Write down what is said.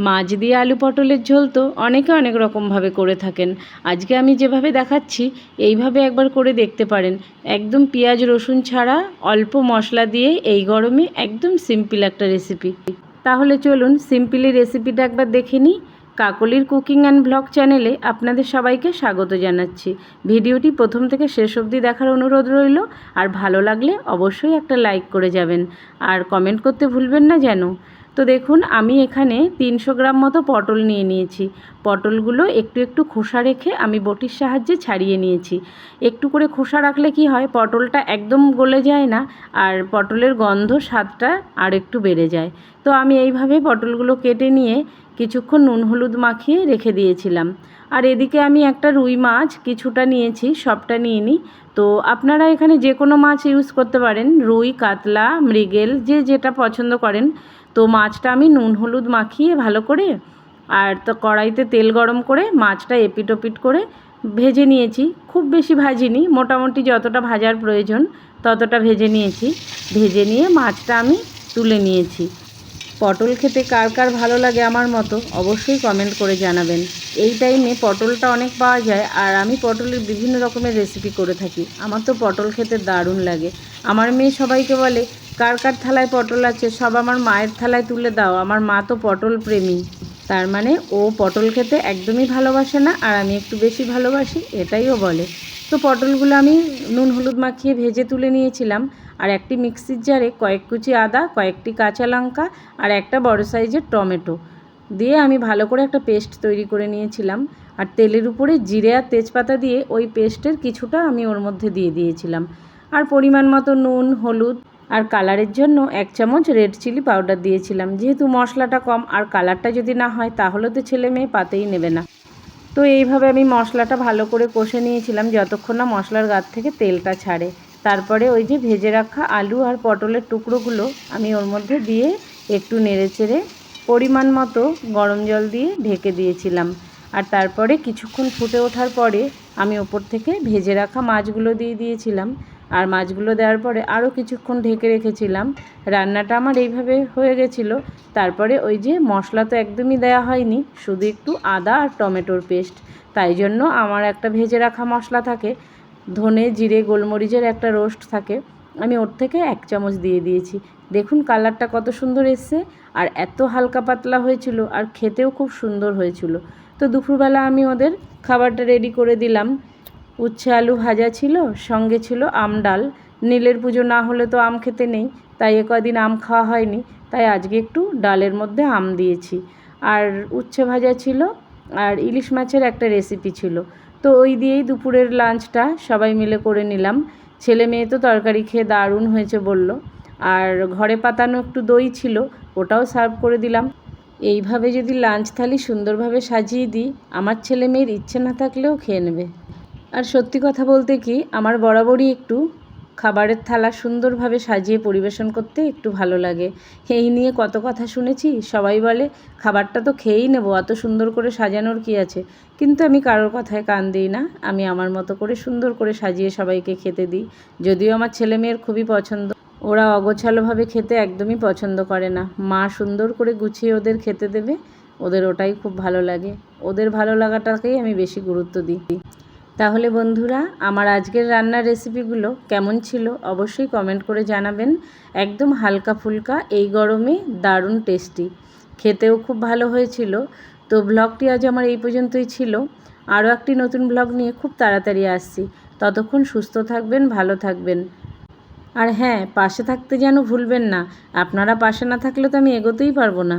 মাছ দিয়ে আলু পটলের ঝোল তো অনেকে অনেক রকমভাবে করে থাকেন। আজকে আমি যেভাবে দেখাচ্ছি এইভাবে একবার করে দেখতে পারেন। একদম পেঁয়াজ রসুন ছাড়া অল্প মশলা দিয়ে এই গরমে একদম সিম্পল একটা রেসিপি। তাহলে চলুন সিম্পলি রেসিপিটা একবার দেখে নিই। কাকলির কুকিং অ্যান্ড ব্লগ চ্যানেলে আপনাদের সবাইকে স্বাগত জানাচ্ছি। ভিডিওটি প্রথম থেকে শেষ অবধি দেখার অনুরোধ রইল। আর ভালো লাগলে অবশ্যই একটা লাইক করে যাবেন, আর কমেন্ট করতে ভুলবেন না যেন। তো দেখুন, আমি এখানে 300 গ্রাম মতো পটল নিয়ে নিয়েছি। পটলগুলো একটু একটু খোসা রেখে আমি বটির সাহায্যে ছাড়িয়ে নিয়েছি। একটু করে খোসা রাখলে কি হয়, পটলটা একদম গলে যায় না, আর পটলের গন্ধ স্বাদটা আর একটু বেড়ে যায়। তো আমি এইভাবে পটলগুলো কেটে নিয়ে কিছুক্ষণ নুন হলুদ মাখিয়ে রেখে দিয়েছিলাম। আর এদিকে আমি একটা রুই মাছ কিছুটা নিয়েছি, সবটা নিয়ে নিই। তো আপনারা এখানে যে কোনো মাছ ইউজ করতে পারেন, রুই, কাতলা, মৃগেল, যে যেটা পছন্দ করেন। তো মাছটা আমি নুন হলুদ মাখিয়ে ভালো করে, আর তো কড়াইতে তেল গরম করে মাছটা এপিট ওপিট করে ভেজে নিয়েছি। খুব বেশি ভাজিনি, মোটামুটি যতটা ভাজার প্রয়োজন ততটা ভেজে নিয়েছি। ভেজে নিয়ে মাছটা আমি তুলে নিয়েছি। পটল খেতে কার কার ভালো লাগে আমার মতো অবশ্যই কমেন্ট করে জানাবেন। এই টাইমে পটলটা অনেক পাওয়া যায়, আর আমি পটলের বিভিন্ন রকমের রেসিপি করে থাকি। আমার তো পটল খেতে দারুণ লাগে। আমার মেয়ে সবাইকে বলে, কার কার থালায় পটল আছে সব আমার মায়ের থালায় তুলে দাও, আমার মা তো পটল প্রেমী। তার মানে ও পটল খেতে একদমই ভালোবাসে না, আর আমি একটু বেশি ভালোবাসি, এটাই ও বলে। তো পটলগুলো আমি নুন হলুদ মাখিয়ে ভেজে তুলে নিয়েছিলাম। আর একটি মিক্সির জারে কয়েক কুচি আদা, কয়েকটি কাঁচা লঙ্কা আর একটা বড় সাইজের টমেটো দিয়ে আমি ভালো করে একটা পেস্ট তৈরি করে নিয়েছিলাম। আর তেলের উপরে জিরে আর তেজপাতা দিয়ে ওই পেস্টের কিছুটা আমি ওর মধ্যে দিয়ে দিয়েছিলাম। আর পরিমাণ মতো নুন, হলুদ আর কালারের জন্য 1 চামচ রেড চিলি পাউডার দিয়েছিলাম। যেহেতু মশলাটা কম, আর কালারটা যদি না হয় তাহলে তো ছেলে মেয়ে পাতেই নেবে না। তো এইভাবে আমি মশলাটা ভালো করে কষে নিয়েছিলাম যতক্ষণ না মশলার গাত থেকে তেলটা ছাড়ে। তারপরে ওই যে ভেজে রাখা আলু আর পটলের টুকরোগুলো আমি ওর মধ্যে দিয়ে একটু নেড়েচেড়ে পরিমাণ মতো গরম জল দিয়ে ঢেকে দিয়েছিলাম। আর তারপরে কিছুক্ষণ ফুটে ওঠার পরে আমি ওপর থেকে ভেজে রাখা মাছগুলো দিয়ে দিয়েছিলাম। আর মাছগুলো দেওয়ার পরে আরও কিছুক্ষণ ঢেকে রেখেছিলাম। রান্নাটা আমার এইভাবে হয়ে গেছিলো। তারপরে ওই যে মশলা তো একদমই দেওয়া হয়নি, শুধু একটু আদা আর টমেটোর পেস্ট। তাই জন্য আমার একটা ভেজে রাখা মশলা থাকে, ধনে জিরে গোলমরিচের একটা রোস্ট থাকে, আমি ওর থেকে 1 চামচ দিয়ে দিয়েছি। দেখুন কালারটা কত সুন্দর এসছে, আর এত হালকা পাতলা হয়েছিল, আর খেতেও খুব সুন্দর হয়েছিল। তো দুপুরবেলা আমি ওদের খাবারটা রেডি করে দিলাম। উচ্ছে আলু ভাজা ছিল, সঙ্গে ছিল আম ডাল। নীলের পুজো না হলে তো আম খেতে নেই, তাই কদিন আম খাওয়া হয়নি, তাই আজকে একটু ডালের মধ্যে আম দিয়েছি। আর উচ্ছে ভাজা ছিল, আর ইলিশ মাছের একটা রেসিপি ছিল। তো ওই দিয়েই দুপুরের লাঞ্চটা সবাই মিলে করে নিলাম। ছেলে মেয়ে তো তরকারি খেয়ে দারুণ হয়েছে বলল। আর ঘরে পাতানো একটু দই ছিল, ওটাও সার্ভ করে দিলাম। এইভাবে যদি লাঞ্চ থালি সুন্দরভাবে সাজিয়ে দিই, আমার ছেলে মেয়ের ইচ্ছে না থাকলেও খেয়ে নেবে। আর সত্যি কথা বলতে কি, আমার বরাবরই একটু খাবারের থালা সুন্দরভাবে সাজিয়ে পরিবেশন করতে একটু ভালো লাগে। এই নিয়ে কত কথা শুনেছি, সবাই বলে খাবারটা তো খেয়েই নেবো, অত সুন্দর করে সাজানোর কী আছে। কিন্তু আমি কারোর কথায় কান দিই না, আমি আমার মতো করে সুন্দর করে সাজিয়ে সবাইকে খেতে দিই। যদিও আমার ছেলে মেয়ের খুবই পছন্দ, ওরা অগোছালোভাবে খেতে একদমই পছন্দ করে না। মা সুন্দর করে গুছিয়ে ওদের খেতে দেবে, ওদের ওটাই খুব ভালো লাগে। ওদের ভালো লাগাটাকেই আমি বেশি গুরুত্ব দিই। তাহলে বন্ধুরা, আমার আজকের রান্নার রেসিপিগুলো কেমন ছিল অবশ্যই কমেন্ট করে জানাবেন। একদম হালকা ফুলকা এই গরমে দারুণ টেস্টি, খেতেও খুব ভালো হয়েছিল। তো ব্লগটি আজ আমার এই পর্যন্তই ছিল। আরও একটি নতুন ব্লগ নিয়ে খুব তাড়াতাড়ি আসছি। ততক্ষণ সুস্থ থাকবেন, ভালো থাকবেন। আর হ্যাঁ, পাশে থাকতে যেন ভুলবেন না। আপনারা পাশে না থাকলে তো আমি এগোতেই পারবো না।